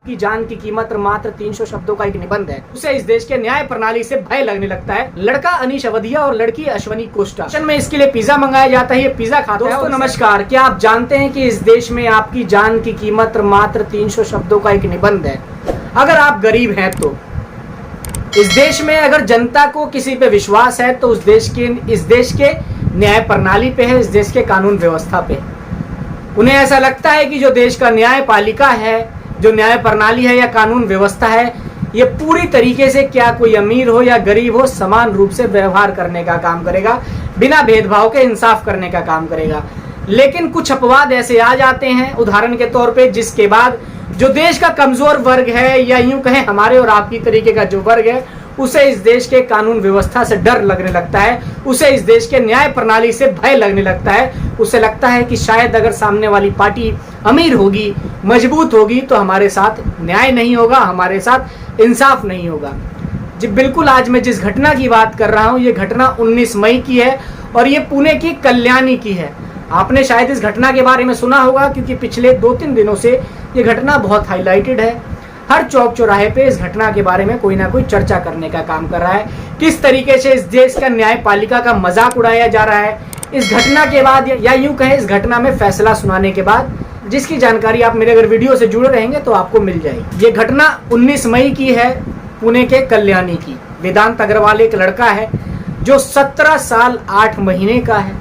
की जान की कीमत मात्र 300 शब्दों का एक निबंध है। उसे इस देश के न्याय प्रणाली से भय लगने लगता है। लड़का अनीश अवधिया और लड़की अश्वनी कोष्टा में इसके लिए पिज्जा मंगाया जाता है। ये पिज्जा खाता है। दोस्तों नमस्कार, क्या आप जानते हैं कि इस देश में आपकी जान की कीमत मात्र 300 शब्दों का एक निबंध है। अगर आप गरीब हैं तो इस देश में अगर जनता को किसी पे विश्वास है तो इस देश के न्याय प्रणाली पे है, इस देश के कानून व्यवस्था पे। उन्हें ऐसा लगता है कि जो देश का न्यायपालिका है, जो न्याय प्रणाली है या कानून व्यवस्था है, ये पूरी तरीके से क्या कोई अमीर हो या गरीब हो समान रूप से व्यवहार करने का काम करेगा, बिना भेदभाव के इंसाफ करने का काम करेगा। लेकिन कुछ अपवाद ऐसे आ जाते हैं, उदाहरण के तौर पे, जिसके बाद जो देश का कमजोर वर्ग है या यूं कहें हमारे और आपकी तरीके का जो वर्ग है, उसे इस देश के कानून व्यवस्था से डर लगने लगता है, उसे इस देश के न्याय प्रणाली से भय लगने लगता है। उसे लगता है कि शायद अगर सामने वाली पार्टी अमीर होगी, मजबूत होगी, तो हमारे साथ न्याय नहीं होगा, हमारे साथ इंसाफ नहीं होगा। जी बिल्कुल, आज मैं जिस घटना की बात कर रहा हूँ, ये घटना 19 मई की है और ये पुणे की कल्याणी की है। आपने शायद इस घटना के बारे में सुना होगा, क्योंकि पिछले 2-3 दिनों से ये घटना बहुत हाईलाइटेड है। हर चौक चौराहे पे इस घटना के बारे में कोई ना कोई चर्चा करने का काम कर रहा है। किस तरीके से इस देश का न्यायपालिका का मजाक उड़ाया जा रहा है इस घटना के बाद, या यूं कहें इस घटना में फैसला सुनाने के बाद, जिसकी जानकारी आप मेरे अगर वीडियो से जुड़े रहेंगे तो आपको मिल जाएगी। ये घटना 19 मई की है, पुणे के कल्याणी की। वेदांत अग्रवाल एक लड़का है जो 17 साल 8 महीने का है,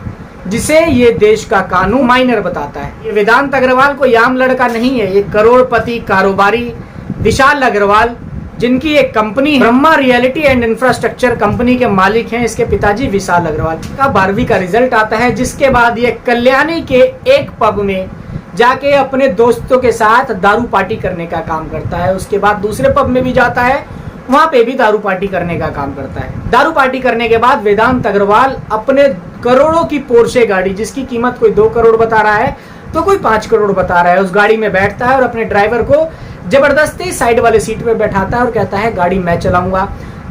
जिसे ये देश का कानून माइनर बताता है। ये वेदांत अग्रवाल कोई आम लड़का नहीं है, ये करोड़पति कारोबारी विशाल अग्रवाल, जिनकी एक company Brahma reality and infrastructure company के मालिक हैं, इसके पिताजी विशाल अग्रवाल का 12वीं का रिजल्ट आता है। जिसके बाद ये कल्याणी के एक पब में जाके अपने दोस्तों के साथ दारू पार्टी करने का काम करता है। उसके बाद दूसरे पब में भी जाता है, वहां पे भी दारू पार्टी करने का काम करता है। दारू पार्टी करने के बाद वेदांत अग्रवाल अपने करोड़ों की पोर्शे गाड़ी, जिसकी कीमत कोई 2 करोड़ बता रहा है तो कोई 5 करोड़ बता रहा है, उस गाड़ी में बैठता है और अपने ड्राइवर को जबरदस्ती साइड वाले सीट पे बैठाता है और कहता है गाड़ी मैं चलाऊंगा।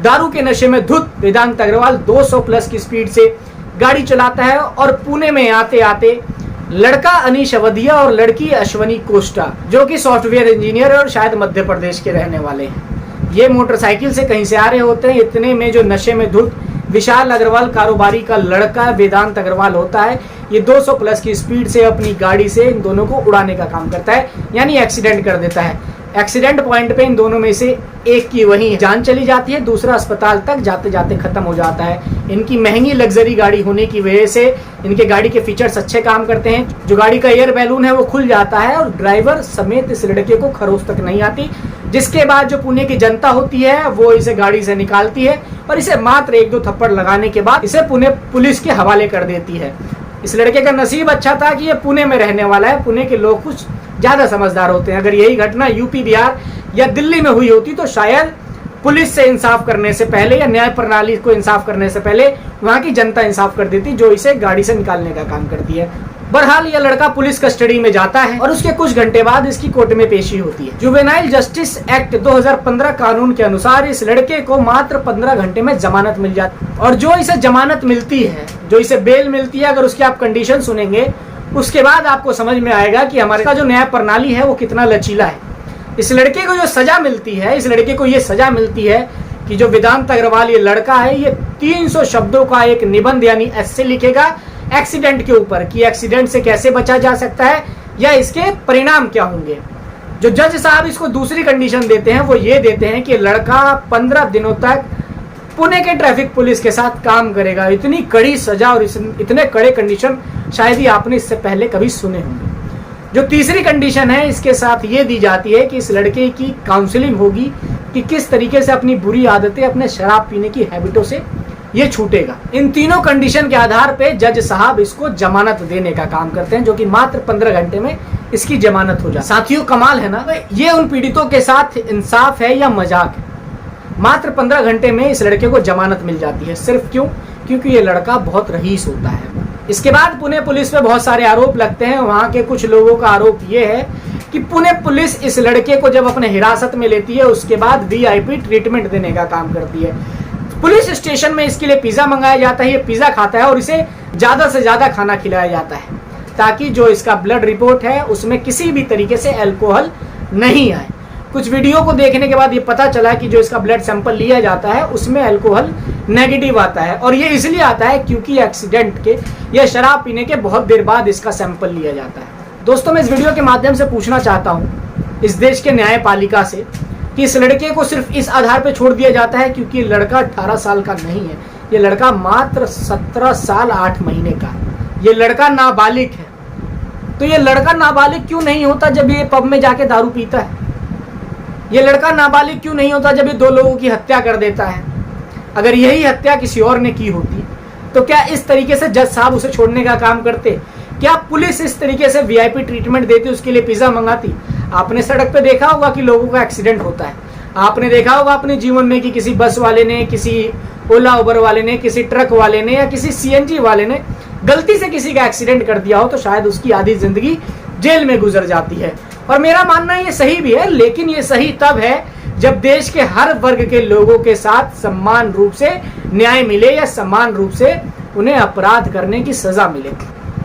दारू के नशे में धुत वेदांत अग्रवाल 200 प्लस की स्पीड से गाड़ी चलाता है और पुणे में आते आते लड़का अनीश अवधिया और लड़की अश्वनी कोष्टा, जो कि सॉफ्टवेयर इंजीनियर है और शायद मध्य प्रदेश के रहने वाले हैं, ये मोटरसाइकिल से कहीं से आ रहे होते हैं। इतने में जो नशे में धुत विशाल अग्रवाल कारोबारी का लड़का वेदांत अग्रवाल होता है, ये 200 प्लस की स्पीड से अपनी गाड़ी से इन दोनों को उड़ाने का काम करता है, यानी एक्सीडेंट कर देता है। एक्सीडेंट पॉइंट पे इन दोनों में से एक की वहीं जान चली जाती है, दूसरा अस्पताल तक जाते जाते खत्म हो जाता है। इनकी महंगी लग्जरी गाड़ी होने की वजह से इनके गाड़ी के फीचर्स अच्छे काम करते हैं। जो गाड़ी का एयर बैलून है वो खुल जाता है और ड्राइवर समेत इस लड़के को खरोच तक नहीं आती। जिसके बाद जो पुणे की जनता होती है वो इसे गाड़ी से निकालती है और इसे मात्र 1-2 थप्पड़ लगाने के बाद इसे पुणे पुलिस के हवाले कर देती है। इस लड़के का नसीब अच्छा था कि ये पुणे में रहने वाला है। पुणे के लोग कुछ ज्यादा समझदार होते हैं। अगर यही घटना यूपी, बिहार या दिल्ली में हुई होती तो शायद पुलिस से इंसाफ करने से पहले या न्याय प्रणाली को इंसाफ करने से पहले वहां की जनता इंसाफ कर देती, जो इसे गाड़ी से निकालने का काम करती है। बहरहाल यह लड़का पुलिस कस्टडी में जाता है और उसके कुछ घंटे बाद इसकी कोर्ट में पेशी होती है। जुवेनाइल जस्टिस एक्ट 2015 कानून के अनुसार इस लड़के को मात्र 15 घंटे में जमानत मिल जाती है। और जो इसे जमानत मिलती है, जो इसे बेल मिलती है, अगर उसकी आप कंडीशन सुनेंगे उसके बाद आपको समझ में आएगा कि हमारे का जो न्याय प्रणाली है वो कितना लचीला है। इस लड़के को जो सजा मिलती है, इस लड़के को ये सजा मिलती है कि जो वेदांत अग्रवाल ये लड़का है, ये 300 शब्दों का एक निबंध यानी ऐसे लिखेगा एक्सीडेंट के ऊपर कि एक्सीडेंट से कैसे बचा जा सकता है या इसके परिणाम क्या होंगे। जो जज साहब इसको दूसरी कंडीशन देते हैं वो ये देते हैं कि लड़का 15 दिनों तक पुणे के ट्रैफिक पुलिस के साथ काम करेगा। इतनी कड़ी सजा और इतने कड़े कंडीशन शायद ही आपने इससे पहले कभी सुने होंगे। जो तीसरी कंडीशन है इसके साथ ये दी जाती है कि इस लड़के की काउंसलिंग होगी कि किस तरीके से अपनी बुरी आदतें, अपने शराब पीने की हैबिटों से ये छूटेगा। इन तीनों कंडीशन के आधार पे जज साहब इसको जमानत देने का काम करते हैं, जो कि मात्र 15 घंटे में इसकी जमानत हो जाए। साथियों कमाल है ना, ये उन पीड़ितों के साथ इंसाफ है या मजाक है। मात्र 15 घंटे में इस लड़के को जमानत मिल जाती है। सिर्फ क्यों? क्योंकि ये लड़का बहुत रईस होता है। इसके बाद पुणे पुलिस पे बहुत सारे आरोप लगते हैं। वहां के कुछ लोगों का आरोप ये है कि पुणे पुलिस इस लड़के को जब अपने हिरासत में लेती है उसके बाद VIP ट्रीटमेंट देने का काम करती है। पुलिस स्टेशन में इसके लिए पिज्जा मंगाया जाता है, ये पिज्जा खाता है और इसे ज्यादा से ज्यादा खाना खिलाया जाता है ताकि जो इसका ब्लड रिपोर्ट है उसमें किसी भी तरीके से अल्कोहल नहीं आए। कुछ वीडियो को देखने के बाद ये पता चला कि जो इसका ब्लड सैंपल लिया जाता है उसमें अल्कोहल नेगेटिव आता है, और ये इसलिए आता है क्योंकि एक्सीडेंट के या शराब पीने के बहुत देर बाद इसका सैंपल लिया जाता है। दोस्तों, मैं इस वीडियो के माध्यम से पूछना चाहता हूँ इस देश के न्यायपालिका से कि इस लड़के को सिर्फ इस आधार पर छोड़ दिया जाता है क्योंकि लड़का 18 साल का नहीं है, ये लड़का मात्र 17 साल 8 महीने का, ये लड़का नाबालिग है। तो ये लड़का नाबालिग क्यों नहीं होता जब ये पब में जाके दारू पीता है? ये लड़का नाबालिग क्यों नहीं होता जब ये 2 लोगों की हत्या कर देता है? अगर यही हत्या किसी और ने की होती तो क्या इस तरीके से जज साहब उसे छोड़ने का काम करते? क्या पुलिस इस तरीके से वीआईपी ट्रीटमेंट देती, उसके लिए पिज्जा मंगाती? आपने सड़क पे देखा होगा कि लोगों का एक्सीडेंट होता है, आपने देखा होगा अपने जीवन में कि किसी बस वाले ने, किसी ओला उबर वाले ने, किसी ट्रक वाले ने या किसी सीएनजी वाले ने गलती से किसी का एक्सीडेंट कर दिया हो तो शायद उसकी आधी जिंदगी जेल में गुजर जाती है। और मेरा मानना ये सही भी है, लेकिन ये सही तब है जब देश के हर वर्ग के लोगों के साथ समान रूप से न्याय मिले या समान रूप से उन्हें अपराध करने की सजा मिले।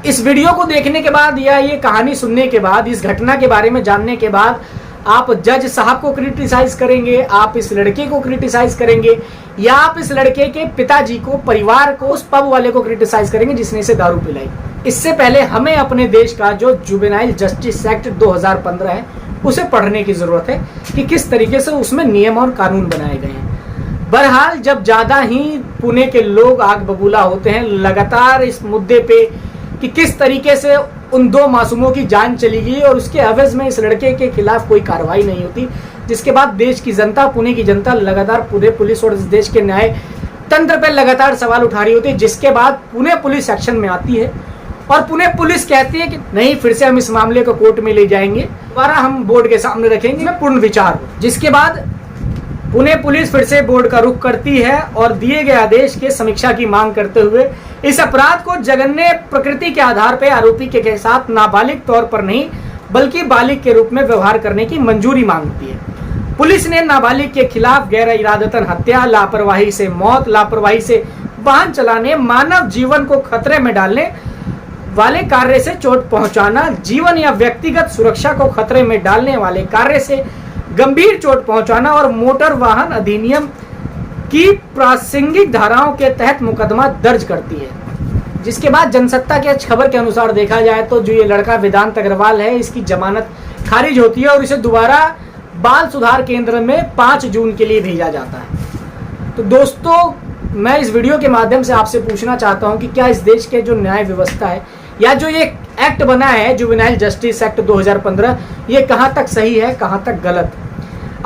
इस वीडियो को देखने के बाद या ये कहानी सुनने के बाद, इस घटना के बारे में जानने के बाद आप जज साहब को क्रिटिसाइज करेंगे, आप इस लड़के को क्रिटिसाइज करेंगे, या आप इस लड़के के पिताजी को, परिवार को, उस पब वाले को क्रिटिसाइज करेंगे जिसने इसे दारू पिलाई। इससे पहले हमें अपने देश का जो जुवेनाइल जस्टिस एक्ट 2015 है उसे पढ़ने की जरूरत है कि किस तरीके से उसमें नियम और कानून बनाए गए हैं। बहरहाल, जब ज्यादा ही पुणे के लोग आग बबूला होते हैं लगातार इस मुद्दे पे कि किस तरीके से उन 2 मासूमों की जान चली गई और उसके एवज में इस लड़के के खिलाफ कोई कार्रवाई नहीं होती, जिसके बाद देश की जनता, पुणे की जनता लगातार पुणे पुलिस और इस देश के न्याय तंत्र पर लगातार सवाल उठा रही होती है, जिसके बाद पुणे पुलिस एक्शन में आती है और पुणे पुलिस कहती है कि नहीं, फिर से हम इस मामले को कोर्ट में ले जाएंगे, दोबारा हम बोर्ड के सामने रखेंगे पूर्ण विचार। जिसके बाद पुणे पुलिस फिर से बोर्ड का रुख करती है और दिए गए आदेश के समीक्षा की मांग करते हुए इस अपराध को जघन्य प्रकृति के आधार पर आरोपी के साथ नाबालिग तौर पर नहीं बल्कि बालिग के रूप में व्यवहार करने की मंजूरी मांगती है। पुलिस ने नाबालिग के खिलाफ गैर इरादतन हत्या, लापरवाही से मौत, लापरवाही से वाहन चलाने, मानव जीवन को खतरे में डालने वाले कार्य से चोट पहुंचाना, जीवन या व्यक्तिगत सुरक्षा को खतरे में डालने वाले कार्य से गंभीर चोट पहुंचाना और मोटर वाहन अधिनियम की प्रासंगिक धाराओं के तहत मुकदमा दर्ज करती है। जिसके बाद जनसत्ता की खबर के अनुसार देखा जाए तो जो ये लड़का वेदांत अग्रवाल है, इसकी जमानत खारिज होती है और इसे दोबारा बाल सुधार केंद्र में 5 जून के लिए भेजा जाता है। तो दोस्तों, मैं इस वीडियो के माध्यम से आपसे पूछना चाहता हूं कि क्या इस देश के जो न्याय व्यवस्था है या जो ये एक्ट बना है जुवेनाइल जस्टिस एक्ट 2015, ये कहां तक सही है, कहां तक गलत है?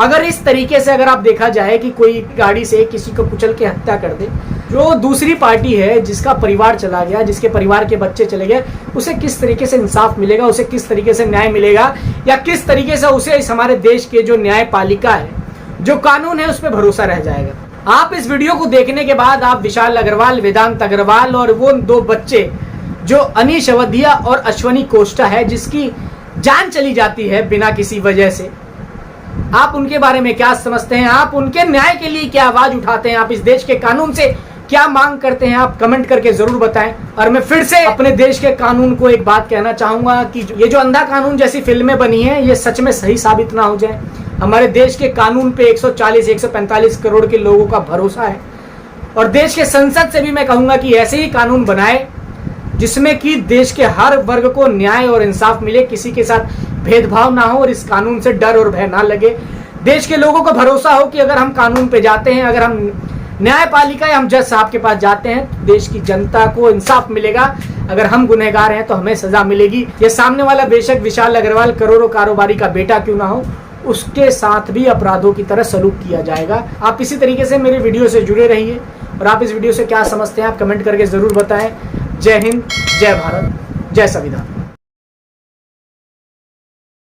अगर इस तरीके से अगर आप देखा जाए कि कोई गाड़ी से किसी को कुचल के हत्या कर दे, जो दूसरी पार्टी है जिसका परिवार चला गया, जिसके परिवार के बच्चे चले गए, उसे किस तरीके से इंसाफ मिलेगा, उसे किस तरीके से न्याय मिलेगा, या किस तरीके से उसे इस हमारे देश के जो न्यायपालिका है, जो कानून है, उस पर भरोसा रह जाएगा? आप इस वीडियो को देखने के बाद आप विशाल अग्रवाल, वेदांत अग्रवाल और वो 2 बच्चे जो अनीश अवधिया और अश्वनी कोष्टा है जिसकी जान चली जाती है बिना किसी वजह से, आप उनके बारे में क्या समझते हैं? आप उनके न्याय के लिए क्या आवाज उठाते हैं? आप इस देश के कानून से क्या मांग करते हैं? आप कमेंट करके जरूर बताएं। और मैं फिर से अपने देश के कानून को एक बात कहना चाहूंगा कि ये जो अंधा कानून जैसी फिल्में बनी हैं, ये सच में सही साबित ना हो जाए। हमारे देश के कानून पे 140-145 करोड़ के लोगों का भरोसा है और देश के संसद से भी मैं कहूंगा कि ऐसे ही कानून बनाए जिसमें कि देश के हर वर्ग को न्याय और इंसाफ मिले, किसी के साथ भेदभाव ना हो और इस कानून से डर और भय ना लगे। देश के लोगों को भरोसा हो कि अगर हम कानून पे जाते हैं, अगर हम न्यायपालिका या हम जज साहब के पास जाते हैं तो देश की जनता को इंसाफ मिलेगा। अगर हम गुनहगार हैं तो हमें सजा मिलेगी। ये सामने वाला बेशक विशाल अग्रवाल करोड़ों कारोबारी का बेटा क्यों ना हो, उसके साथ भी अपराधों की तरह सलूक किया जाएगा। आप इसी तरीके से मेरे वीडियो से जुड़े रहिए और आप इस वीडियो से क्या समझते हैं आप कमेंट करके जरूर बताएं। जय हिंद, जय भारत, जय संविधान।